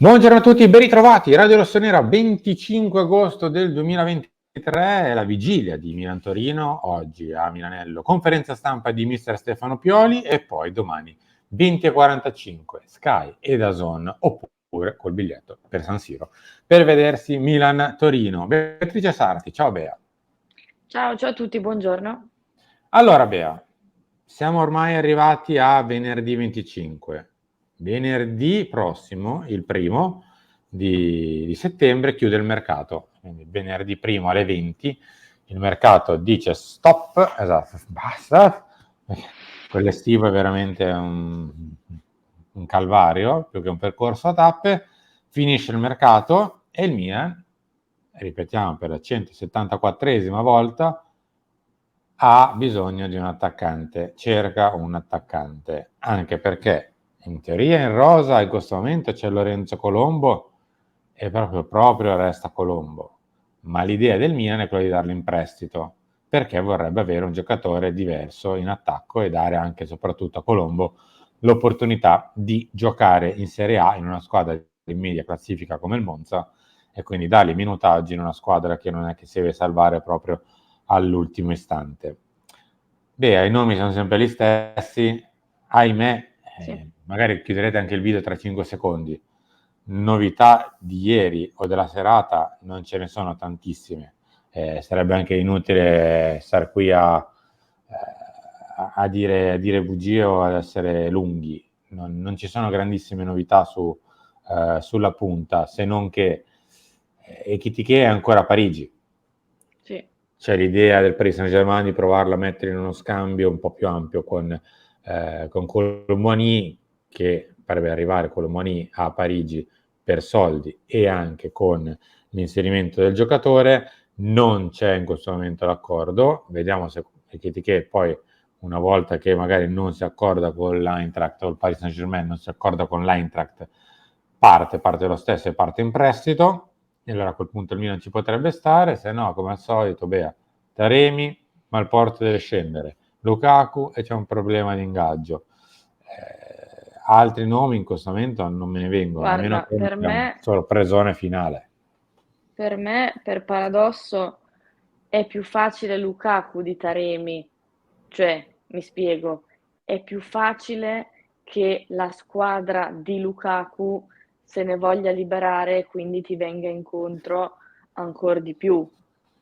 Buongiorno a tutti, ben ritrovati. Radio Rossonera, 25 agosto del 2023, è la vigilia di Milan-Torino, oggi a Milanello, conferenza stampa di mister Stefano Pioli e poi domani 20:45 Sky e DAZN, oppure col biglietto per San Siro, per vedersi Milan-Torino. Beatrice Sarti, ciao Bea. Ciao a tutti, buongiorno. Allora Bea, siamo ormai arrivati a venerdì 25. Venerdì prossimo, il primo di settembre, chiude il mercato. Quindi venerdì primo alle 20 il mercato dice stop, esatto, basta. Quell'estivo è veramente un calvario, più che un percorso a tappe. Finisce il mercato e il Milan, ripetiamo per la 174esima volta, ha bisogno di un attaccante, cerca un attaccante, anche perché in teoria in rosa in questo momento c'è Lorenzo Colombo e proprio resta Colombo, ma l'idea del Milan è quella di darlo in prestito, perché vorrebbe avere un giocatore diverso in attacco e dare anche e soprattutto a Colombo l'opportunità di giocare in Serie A in una squadra di media classifica come il Monza e quindi dargli minutaggi in una squadra che non è che si deve salvare proprio all'ultimo istante. Beh, i nomi sono sempre gli stessi, ahimè, Sì. magari chiuderete anche il video tra 5 secondi. Novità di ieri o della serata non ce ne sono tantissime. Sarebbe anche inutile stare qui a dire bugie o ad essere lunghi. Non ci sono grandissime novità sulla punta, se non che Ekitike è ancora a Parigi. Sì. C'è l'idea del Paris Saint-Germain di provarlo a mettere in uno scambio un po' più ampio con Colomboigny, che potrebbe arrivare Colomboigny a Parigi per soldi e anche con l'inserimento del giocatore. Non c'è in questo momento l'accordo, vediamo se Ekitike poi, una volta che magari non si accorda con l'Eintracht o il Paris Saint-Germain non si accorda con l'Eintracht, parte lo stesso e parte in prestito, e allora a quel punto il Milan ci potrebbe stare, se no come al solito Bea, Taremi, ma il Porto deve scendere, Lukaku e c'è un problema di ingaggio. Altri nomi in questo momento non me ne vengono, a meno Guarda, che non sia un sorpresone finale. per me, per paradosso, è più facile Lukaku di Taremi. Cioè, mi spiego, è più facile che la squadra di Lukaku se ne voglia liberare e quindi ti venga incontro ancor di più.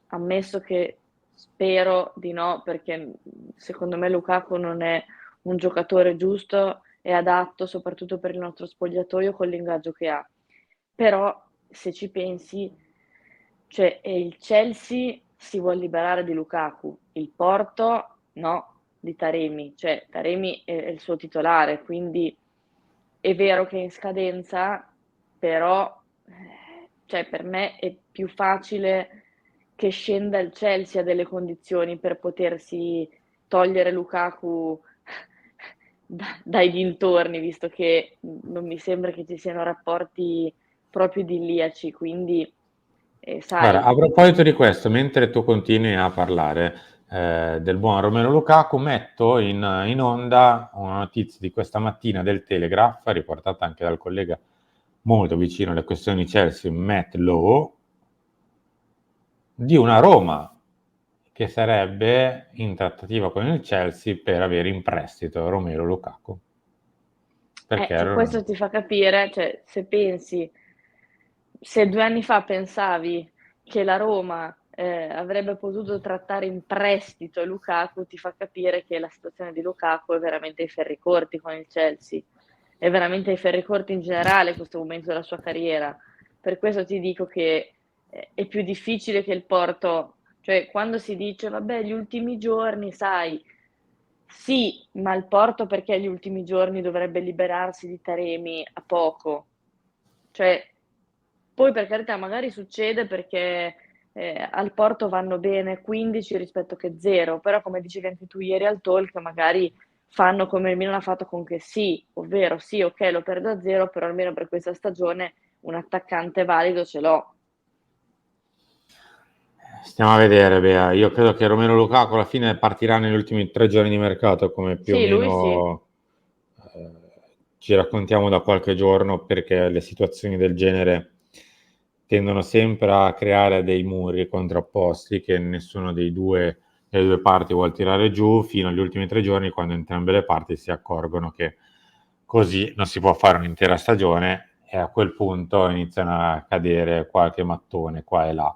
Ammesso che spero di no, perché secondo me Lukaku non è un giocatore giusto e adatto soprattutto per il nostro spogliatoio con l'ingaggio che ha. Però se ci pensi, cioè il Chelsea si vuol liberare di Lukaku, il Porto no, di Taremi, cioè Taremi è il suo titolare, quindi è vero che è in scadenza, però cioè per me è più facile che scenda il Chelsea a delle condizioni per potersi togliere Lukaku dai dintorni, visto che non mi sembra che ci siano rapporti proprio idilliaci, quindi Guarda, sai, a proposito di questo, mentre tu continui a parlare del buon Romelu Lukaku, metto in onda una notizia di questa mattina del Telegraph, riportata anche dal collega molto vicino alle questioni Chelsea, Matt Lowe, di una Roma che sarebbe in trattativa con il Chelsea per avere in prestito Romelu Lukaku. Perché cioè questo ti fa capire, cioè se pensi, se 2 anni fa pensavi che la Roma avrebbe potuto trattare in prestito Lukaku, ti fa capire che la situazione di Lukaku è veramente ai ferri corti con il Chelsea, è veramente ai ferri corti in generale in questo momento della sua carriera. Per questo ti dico che è più difficile che il Porto, cioè quando si dice vabbè gli ultimi giorni, sai, sì, ma il Porto perché gli ultimi giorni dovrebbe liberarsi di Taremi a poco? Cioè, poi per carità magari succede perché al Porto vanno bene 15 rispetto che 0, però come dicevi anche tu ieri al talk, magari fanno come il Milan ha fatto con Kessie, ovvero sì, ok, lo perdo a 0, però almeno per questa stagione un attaccante valido ce l'ho. stiamo a vedere, Bea. Io credo che Romero Lukaku alla fine partirà negli ultimi 3 giorni di mercato, come più o Sì, lui sì. meno eh, ci raccontiamo da qualche giorno, perché le situazioni del genere tendono sempre a creare dei muri contrapposti che nessuno delle due parti vuole tirare giù, fino agli ultimi 3 giorni, quando entrambe le parti si accorgono che così non si può fare un'intera stagione, e a quel punto iniziano a cadere qualche mattone qua e là.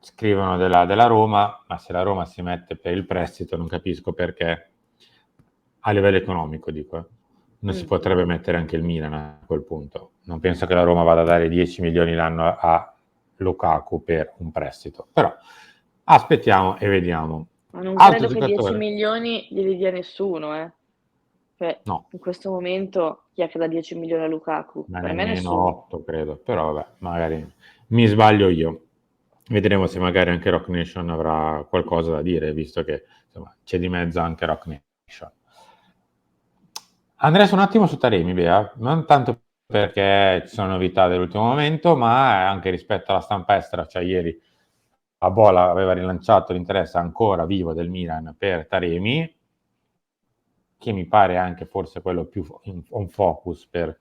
Scrivono della Roma, ma se la Roma si mette per il prestito non capisco perché, a livello economico dico, non si potrebbe mettere anche il Milan a quel punto. Non penso che la Roma vada a dare 10 milioni l'anno a Lukaku per un prestito, però aspettiamo e vediamo. Ma non Altro credo che 10 giocatore? milioni glieli dia nessuno, Cioè, No, in questo momento chi è che dà 10 milioni a Lukaku? ma Per me nemmeno nessuno. 8 credo, però vabbè, magari mi sbaglio io. Vedremo se magari anche Rock Nation avrà qualcosa da dire, visto che insomma, c'è di mezzo anche Rock Nation. Andrei un attimo su Taremi, Bea, non tanto perché ci sono novità dell'ultimo momento, ma anche rispetto alla stampa estera, cioè ieri a Bola aveva rilanciato l'interesse ancora vivo del Milan per Taremi, che mi pare anche forse quello più on focus per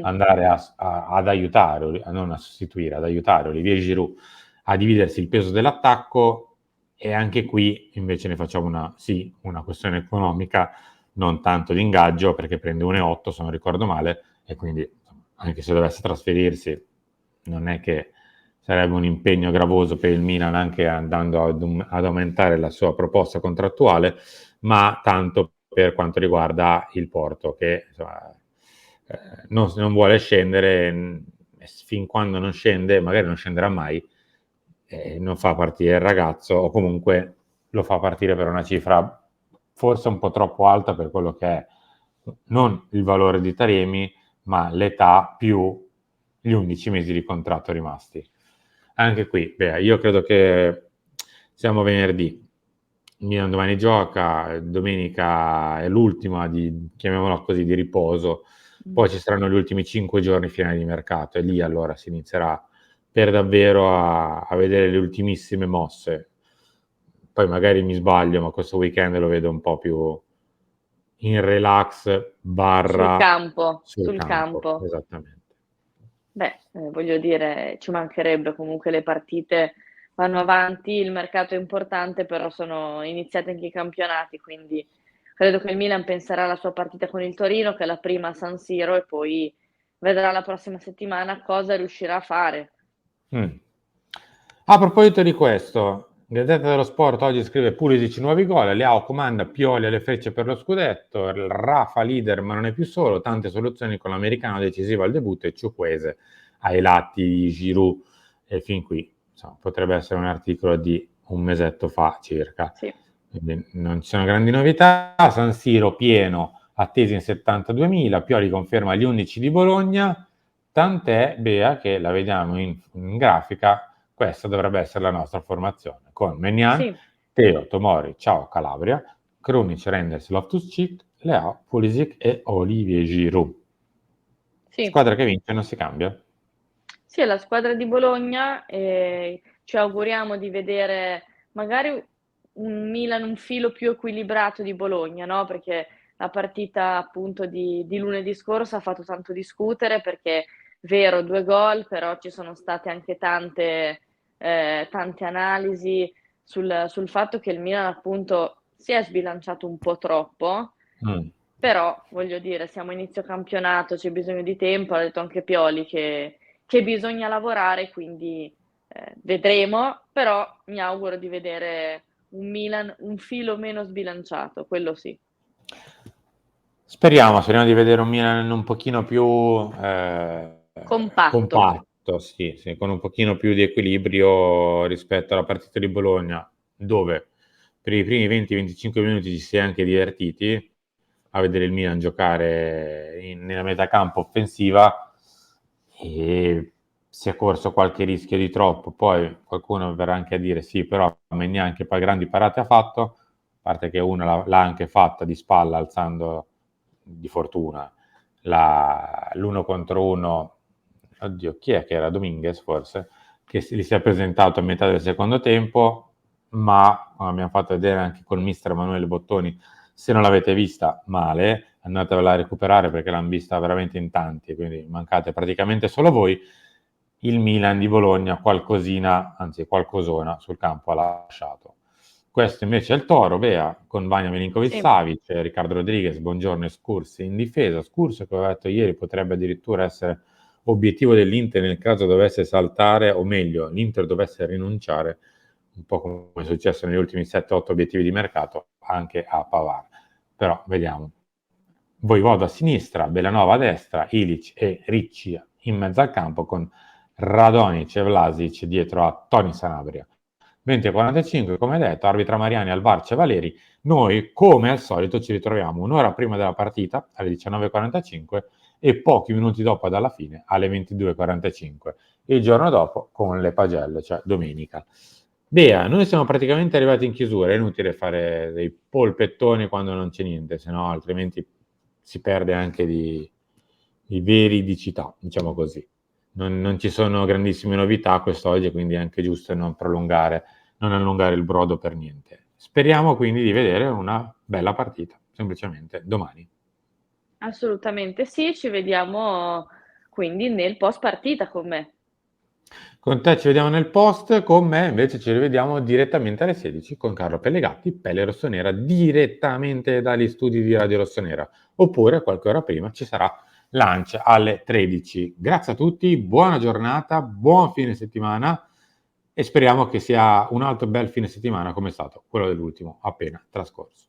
andare ad aiutare, non a sostituire, ad aiutare Olivier Giroud a dividersi il peso dell'attacco. E anche qui invece ne facciamo una questione economica, non tanto di ingaggio, perché prende 1,8 se non ricordo male, e quindi anche se dovesse trasferirsi non è che sarebbe un impegno gravoso per il Milan, anche andando ad aumentare la sua proposta contrattuale, ma tanto per quanto riguarda il Porto, che insomma, non vuole scendere, fin quando non scende, magari non scenderà mai, non fa partire il ragazzo, o comunque lo fa partire per una cifra forse un po' troppo alta per quello che è non il valore di Taremi, ma l'età più gli 11 mesi di contratto rimasti. Anche qui, io credo che siamo venerdì, Milan domani gioca, domenica è l'ultima chiamiamola così, di riposo, poi ci saranno gli ultimi 5 giorni finali di mercato, e lì allora si inizierà per davvero a vedere le ultimissime mosse. Poi magari mi sbaglio, ma questo weekend lo vedo un po' più in relax Sul barra campo, sul sul campo, campo. esattamente. Beh, voglio dire, ci mancherebbe, comunque le partite vanno avanti, il mercato è importante, però sono iniziati anche i campionati, quindi credo che il Milan penserà alla sua partita con il Torino, che è la prima a San Siro, e poi vedrà la prossima settimana cosa riuscirà a fare. A proposito di questo, Gazzetta dello Sport oggi scrive: Pulisic nuovi gol, Leao comanda, Pioli alle frecce per lo scudetto, Rafa leader ma non è più solo, tante soluzioni con l'americano decisivo al debutto, e Ciukwese ai lati di Giroud. E fin qui insomma, potrebbe essere un articolo di un mesetto fa circa. Sì. Quindi non ci sono grandi novità. San Siro pieno, attesi in 72.000, Pioli conferma gli 11 di Bologna, tant'è, Bea, che la vediamo in grafica. Questa dovrebbe essere la nostra formazione, con Maignan, Sì, Teo, Tomori, Ciao Calabria, Krunic, Reinders, Loftus-Cheek, Leao, Pulisic e Olivier Giroud. sì. Squadra che vince non si cambia. Sì, è la squadra di Bologna e ci auguriamo di vedere magari un Milan un filo più equilibrato di Bologna, no, perché la partita appunto di lunedì scorso ha fatto tanto discutere perché, vero, 2 gol, però ci sono state anche tante analisi sul fatto che il Milan appunto si è sbilanciato un po' troppo, Mm. però voglio dire, siamo a inizio campionato, c'è bisogno di tempo, ha detto anche Pioli che bisogna lavorare, quindi vedremo, però mi auguro di vedere un Milan un filo meno sbilanciato, quello sì. Speriamo di vedere un Milan un pochino più Compatto. compatto, sì, sì, con un pochino più di equilibrio rispetto alla partita di Bologna, dove per i primi 20-25 minuti ci si è anche divertiti a vedere il Milan giocare nella metà campo offensiva, e si è corso qualche rischio di troppo. Poi qualcuno verrà anche a dire sì, però neanche grandi parate ha fatto, a parte che una l'ha anche fatta di spalla alzando di fortuna l'uno contro uno. Oddio, chi è che era? Dominguez forse, che gli si è presentato a metà del secondo tempo, ma come abbiamo fatto vedere anche col mister Emanuele Bottoni, Se non l'avete vista, male, andatevela a recuperare perché l'hanno vista veramente in tanti, quindi mancate praticamente solo voi. Il Milan di Bologna qualcosina, anzi qualcosona sul campo ha lasciato. Questo invece è il Toro, Bea, con Vanja Sì, Milinkovic-Savic, Riccardo Rodriguez, Buongiorno e Scursi in difesa. Scursi, come avevo detto ieri, potrebbe addirittura essere obiettivo dell'Inter nel caso dovesse saltare, o meglio, l'Inter dovesse rinunciare, un po' come è successo negli ultimi 7-8 obiettivi di mercato, anche a Pavard. Però vediamo. Voivoda a sinistra, Belanova a destra, Ilic e Ricci in mezzo al campo con Radonic e Vlasic dietro a Toni Sanabria. 20:45, come detto, arbitra Mariani al VAR c'è Valeri. Noi, come al solito, ci ritroviamo un'ora prima della partita, alle 19:45, e pochi minuti dopo dalla fine, alle 22:45. Il giorno dopo con le pagelle, cioè domenica. Bea, noi siamo praticamente arrivati in chiusura, è inutile fare dei polpettoni quando non c'è niente, se no altrimenti si perde anche di veridicità, diciamo così. Non ci sono grandissime novità quest'oggi, quindi è anche giusto non allungare il brodo per niente. Speriamo quindi di vedere una bella partita, semplicemente domani. assolutamente sì, ci vediamo quindi nel post partita con me. Con te ci vediamo nel post, con me invece ci rivediamo direttamente alle 16 con Carlo Pellegatti, Pelle Rossonera, direttamente dagli studi di Radio Rossonera. Oppure qualche ora prima ci sarà Lunch alle 13. Grazie a tutti, buona giornata, buon fine settimana e speriamo che sia un altro bel fine settimana come è stato quello dell'ultimo appena trascorso.